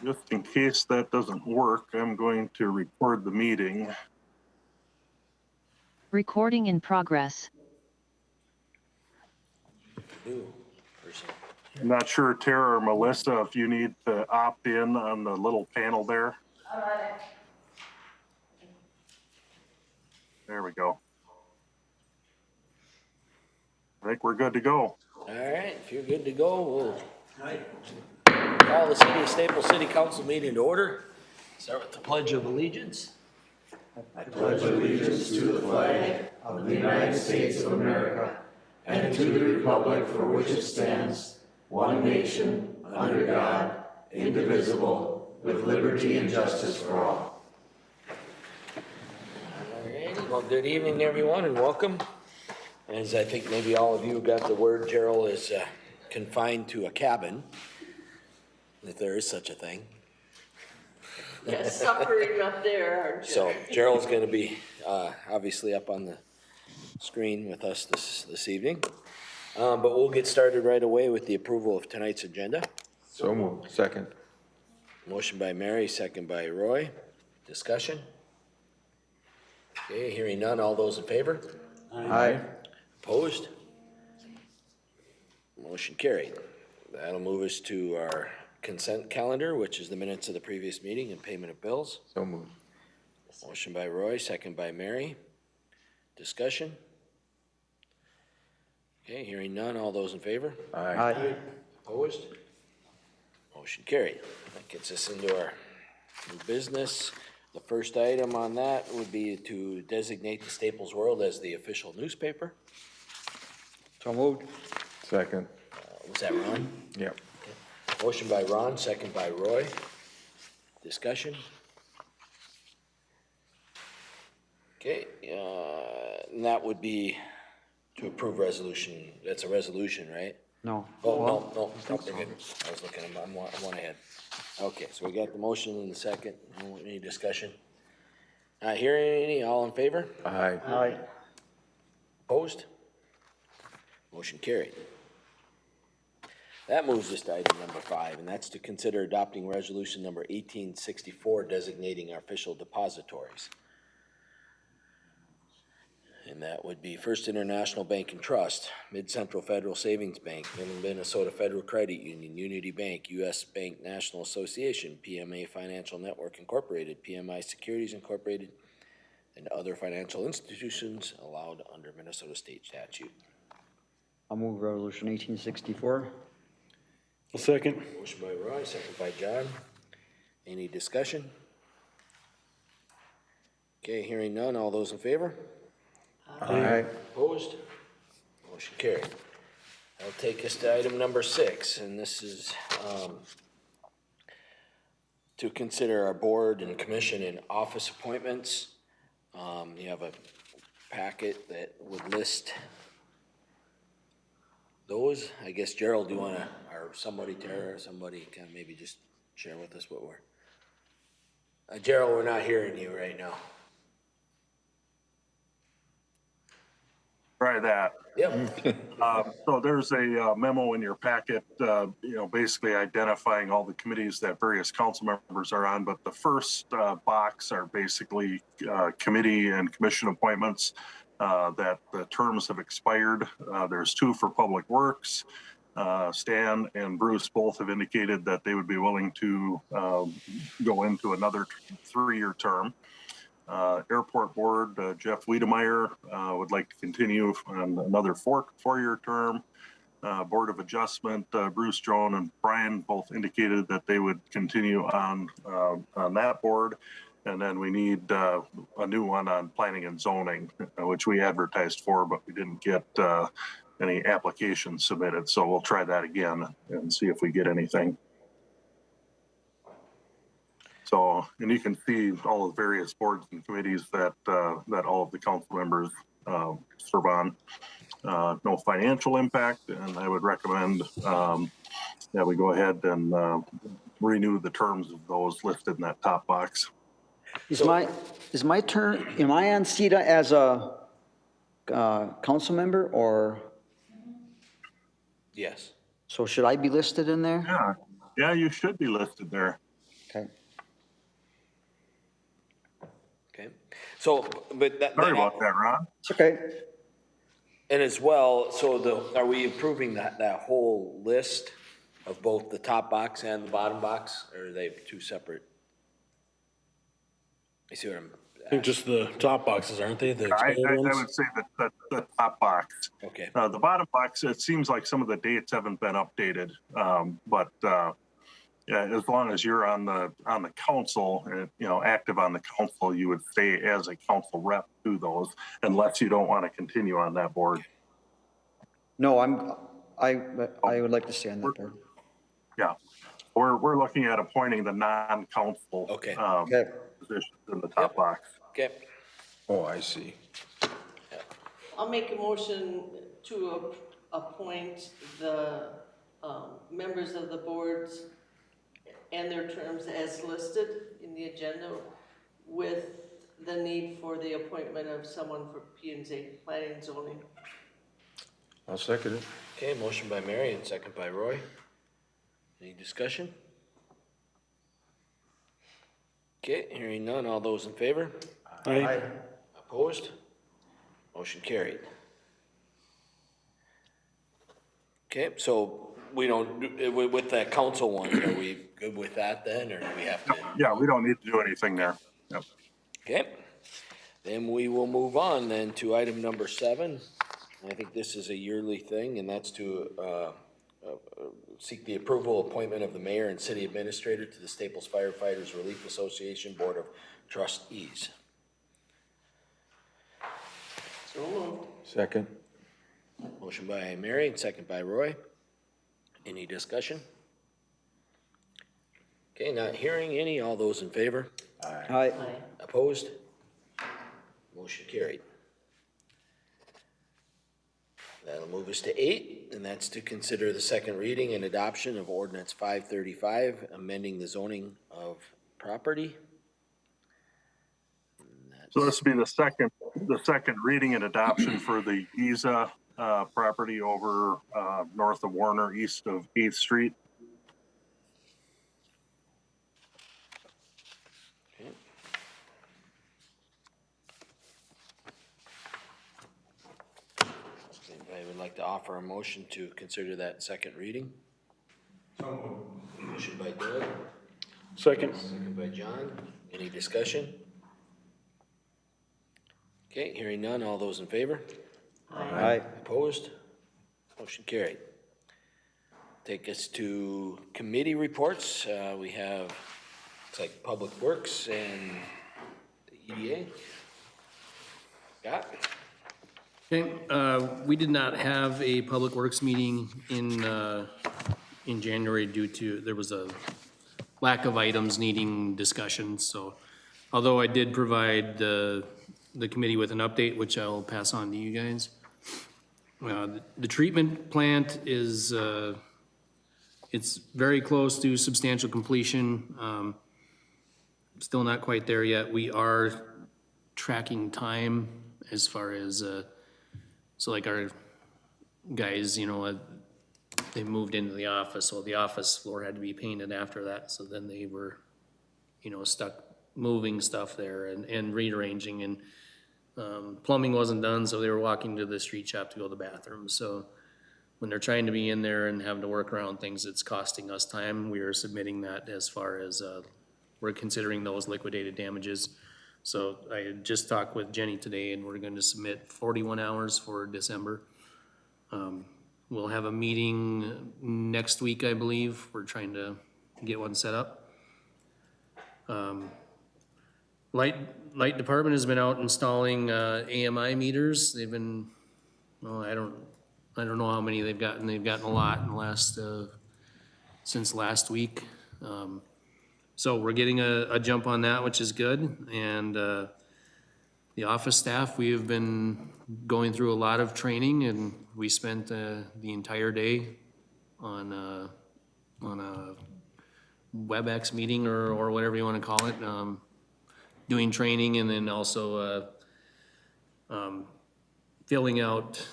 Just in case that doesn't work, I'm going to record the meeting. Recording in progress. I'm not sure, Tara or Melissa, if you need to opt in on the little panel there. There we go. I think we're good to go. All right, if you're good to go, we'll call the City of Staples City Council meeting to order. Start with the Pledge of Allegiance. I pledge allegiance to the flag of the United States of America and to the republic for which it stands, one nation, under God, indivisible, with liberty and justice for all. All righty, well, good evening, everyone, and welcome. As I think maybe all of you got the word, Gerald is confined to a cabin, if there is such a thing. Yeah, suffering up there, aren't you? So Gerald's going to be obviously up on the screen with us this evening. But we'll get started right away with the approval of tonight's agenda. So moved. Second. Motion by Mary, second by Roy. Discussion? Okay, hearing none. All those in favor? Aye. Opposed? Motion carried. That'll move us to our consent calendar, which is the minutes of the previous meeting and payment of bills. So moved. Motion by Roy, second by Mary. Discussion? Okay, hearing none. All those in favor? Aye. Opposed? Motion carried. That gets us into our new business. The first item on that would be to designate the Staples World as the official newspaper. So moved. Second. Was that Ron? Yep. Motion by Ron, second by Roy. Discussion? Okay, and that would be to approve resolution. That's a resolution, right? No. Oh, no, we're good. I was looking, I'm one ahead. Okay, so we got the motion in the second. Any discussion? Not hearing any, all in favor? Aye. Aye. Opposed? Motion carried. That moves us to item number 5, and that's to consider adopting resolution number 1864, designating our official depositories. And that would be First International Bank and Trust, Mid-Central Federal Savings Bank, Minnesota Federal Credit Union, Unity Bank, U.S. Bank National Association, PMA Financial Network Incorporated, PMI Securities Incorporated, and other financial institutions allowed under Minnesota state statute. I'll move resolution 1864. A second. Motion by Roy, second by John. Any discussion? Okay, hearing none. All those in favor? Aye. Opposed? Motion carried. That'll take us to item number 6, and this is to consider our board and commission and office appointments. You have a packet that would list those. I guess Gerald, do you want to, or somebody, Tara, or somebody can maybe just share with us what we're... Gerald, we're not hearing you right now. Try that. Yep. So there's a memo in your packet, basically identifying all the committees that various council members are on. But the first box are basically committee and commission appointments that the terms have expired. There's 2 for Public Works. Stan and Bruce both have indicated that they would be willing to go into another 3-year term. Airport Board, Jeff Wiedemeyer would like to continue on another 4-year term. Board of Adjustment, Bruce, Joan, and Brian both indicated that they would continue on that board. And then we need a new one on Planning and Zoning, which we advertised for, but we didn't get any applications submitted. So we'll try that again and see if we get anything. So, and you can see all the various boards and committees that that all of the council members serve on. No financial impact, and I would recommend that we go ahead and renew the terms of those listed in that top box. Is my turn, am I on CETA as a council member, or? Yes. So should I be listed in there? Yeah, you should be listed there. Okay. Okay, so, but that. Sorry about that, Ron. It's okay. And as well, so are we approving that whole list of both the top box and the bottom box, or are they two separate? You see what I'm I think just the top boxes, aren't they? The I expired ones? would say that the top box. Okay, The bottom box, it seems like some of the dates haven't been updated. But yeah, as long as you're on the council, active on the council, you would stay as a council rep to those, unless you don't want to continue on that board. No, I would like to stay on that board. Yeah, we're looking at appointing the non-council Okay. Okay. positions in the top box. okay. Oh, I see. I'll make a motion to appoint the members of the boards and their terms as listed in the agenda, with the need for the appointment of someone for P&Z, planning and zoning. I'll second it. Okay, motion by Mary and second by Roy. Any discussion? Okay, hearing none, all those in favor? Aye. Opposed? Motion carried. Okay, so we don't, with that council one, are we good with that then, or do we have to? Yeah, we don't need to do anything there. Yep. Okay, then we will move on then to item number 7. I think this is a yearly thing, and that's to seek the approval appointment of the mayor and city administrator to the Staples Firefighters Relief Association Board of Trustees. So moved. Second. Motion by Mary and second by Roy. Any discussion? Okay, not hearing any. All those in favor? Aye. Aye. Opposed? Motion carried. That'll move us to 8, and that's to consider the second reading and adoption of Ordinance 535, amending the zoning of property. So this would be the second reading and adoption for the Giza property over north of Warner, east of 8th Street. Okay. Anybody would like to offer a motion to consider that second reading? Motion by Doug, Second. second by John. Any discussion? Okay, hearing none. All those in favor? Aye. Opposed? Motion carried. Take us to committee reports. We have, looks like Public Works and the EDA. Scott? Okay, we did not have a Public Works meeting in January due to, there was a lack of items needing discussion, so although I did provide the committee with an update, which I'll pass on to you guys. The treatment plant is, it's very close to substantial completion. Still not quite there yet. We are tracking time as far as, so like our guys, they moved into the office, so the office floor had to be painted after that. So then they were, stuck moving stuff there and rearranging, and plumbing wasn't done, so they were walking to the street shop to go to the bathroom. So when they're trying to be in there and having to work around things, it's costing us time. We are submitting that as far as, we're considering those liquidated damages. So I just talked with Jenny today, and we're going to submit 41 hours for December. We'll have a meeting next week, I believe. We're trying to get one set up. Light department has been out installing AMI meters. They've been, well, I don't know how many they've gotten. They've gotten a lot in the last since last week. So we're getting a jump on that, which is good. And the office staff, we have been going through a lot of training, and we spent the entire day on a WebEx meeting or whatever you want to call it, doing training, and then also filling out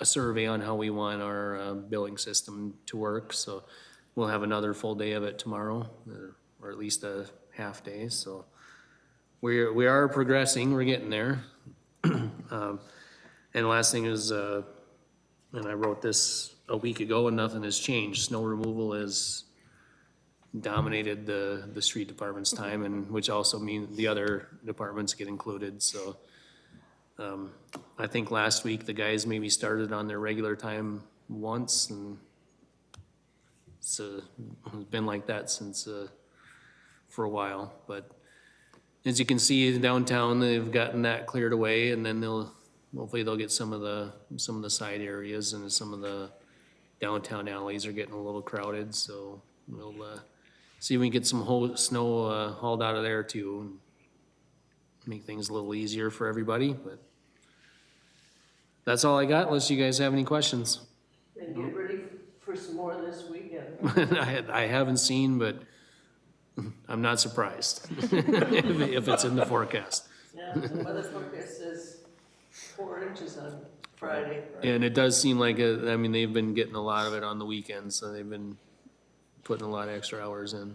a survey on how we want our billing system to work. So we'll have another full day of it tomorrow. or at least a half day, so we are progressing, we're getting there. And the last thing is, and I wrote this a week ago and nothing has changed. Snow removal has dominated the street department's time, and which also means the other departments get included, so. I think last week the guys maybe started on their regular time once, and it's been like that since, for a while, but as you can see downtown, they've gotten that cleared away, and then hopefully they'll get some of the side areas, and some of the downtown alleys are getting a little crowded, so we'll, see if we can get some snow, hauled out of there too, and make things a little easier for everybody, but that's all I got, unless you guys have any questions. And get ready for some more this weekend. I haven't seen, but I'm not surprised if it's in the forecast. Yeah, the weather forecast says 4 inches on Friday. And it does seem like, I mean, they've been getting a lot of it on the weekends, so they've been putting a lot of extra hours in.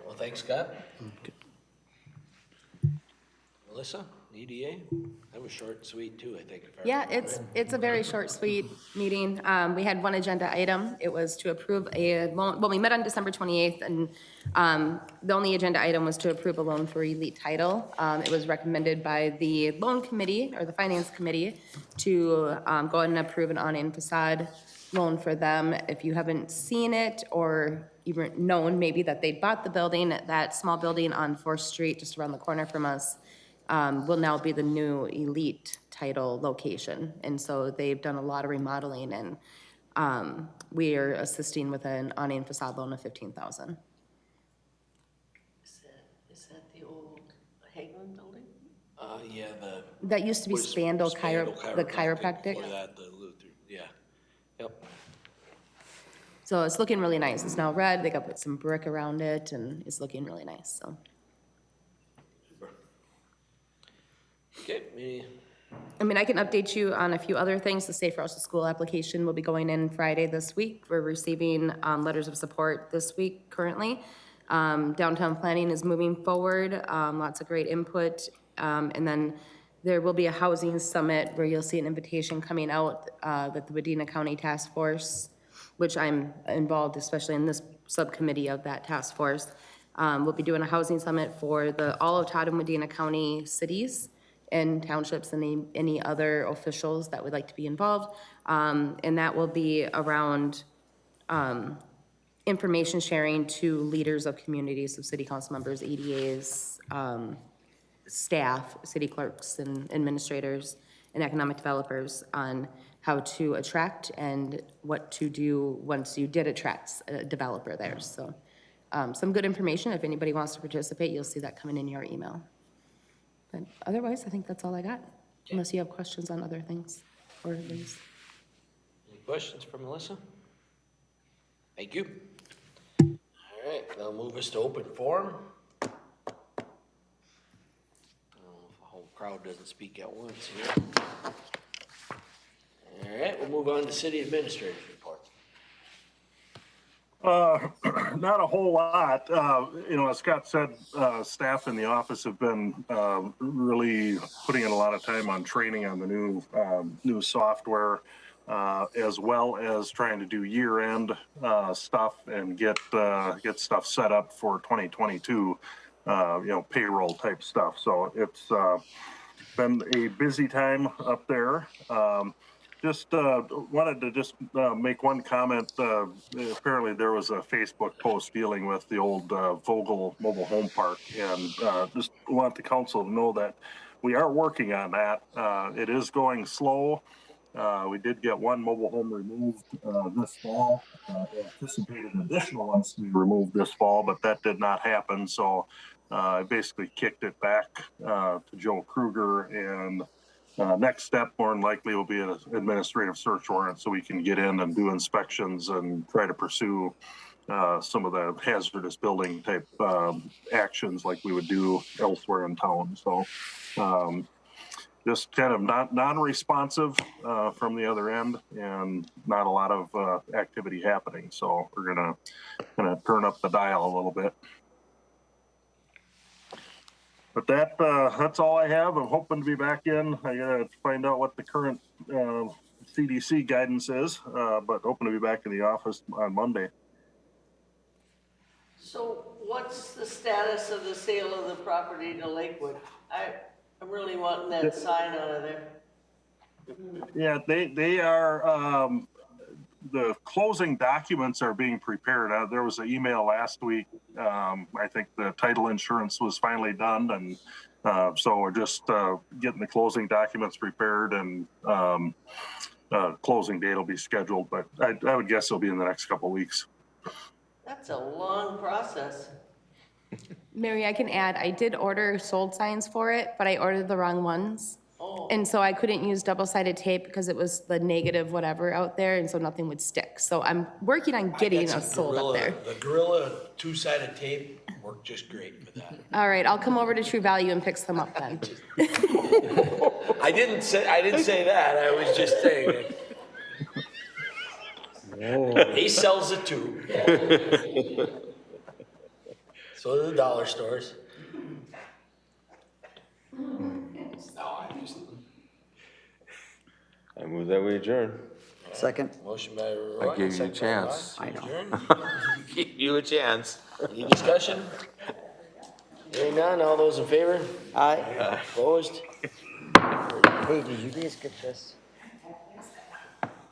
Well, thanks, Scott. Okay. Melissa, EDA? That was short and sweet too, I think. If I Yeah, remember it's a very short, sweet meeting. We had one agenda item. It was to approve a loan, well, we met on December 28th, and the only agenda item was to approve a loan for Elite Title. It was recommended by the loan committee, or the finance committee, to go ahead and approve an awning facade loan for them. If you haven't seen it, or even known maybe that they bought the building, that small building on 4th Street, just around the corner from us, will now be the new Elite Title location. And so they've done a lot of remodeling, and we are assisting with an awning facade loan of $15,000. Is that the old Hagelin building? Yeah, That used to be was Spandau the Chiropractic. chiropractic. Before that, the Luther, yeah. Yep. So it's looking really nice. It's now red. They got put some brick around it, and it's looking really nice, so. Okay, I mean, I can update you on a few other things. The Safe Routes to School application will be going in Friday this week. We're receiving letters of support this week currently. Downtown planning is moving forward, lots of great input. And then there will be a housing summit where you'll see an invitation coming out that the Medina County Task Force, which I'm involved, especially in this subcommittee of that task force. We'll be doing a housing summit for all of Todd and Medina County cities and townships and any other officials that would like to be involved. And that will be around information sharing to leaders of communities, so city council members, EDAs, staff, city clerks and administrators and economic developers on how to attract and what to do once you did attract a developer there. So some good information. If anybody wants to participate, you'll see that coming in your email. But otherwise, I think that's all I got, unless you have questions on other things or things. any questions for Melissa? Thank you. All right, that'll move us to open forum. I don't know if the whole crowd doesn't speak at once here. All right, we'll move on to city administrator's report. Not a whole lot. As Scott said, staff in the office have been really putting in a lot of time on training on the new software, as well as trying to do year-end stuff and get stuff set up for 2022. Payroll type stuff. So it's been a busy time up there. Just wanted to make one comment. Apparently there was a Facebook post dealing with the old Vogel Mobile Home Park, and just want the council to know that we are working on that. It is going slow. We did get one mobile home removed this fall. Anticipated additional ones to be removed this fall, but that did not happen. So I basically kicked it back to Joe Kruger, and next step, more than likely, will be an administrative search warrant so we can get in and do inspections and try to pursue some of the hazardous building type actions like we would do elsewhere in town. So just kind of non-responsive from the other end, and not a lot of activity happening. So we're gonna turn up the dial a little bit. But that's all I have. I'm hoping to be back in. I gotta find out what the current CDC guidance is, but hoping to be back in the office on Monday. So what's the status of the sale of the property to Lakewood? I'm really wanting that sign out of there. Yeah, they are, the closing documents are being prepared. There was an email last week. I think the title insurance was finally done, and so we're just getting the closing documents prepared, and closing date will be scheduled, but I would guess it'll be in the next couple of weeks. That's a long process. Mary, I can add, I did order sold signs for it, but I ordered the wrong ones. Oh. And so I couldn't use double-sided tape because it was the negative whatever out there, and so nothing would stick. So I'm working on getting us sold up there. The Gorilla two-sided tape worked just great for that. All right, I'll come over to True Value and pick some up then. I didn't say that, I was just saying. He sells it too. So do the dollar stores. I move that we adjourn. Second? Motion by Roy. I gave you a second by chance. Rod. I know. Adjourn. Give you a chance. Any discussion? Hearing none, all those in favor? Aye. Opposed? Hey, did you guys get this?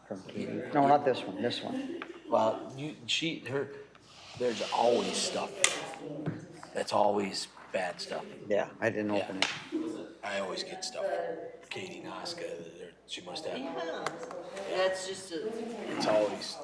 From Katie? No, not this one, this one. Well, there's always stuff. That's always bad stuff. Yeah, I didn't open it. I always get stuff from Katie Noska. She must have, Yeah, that's just a, it's always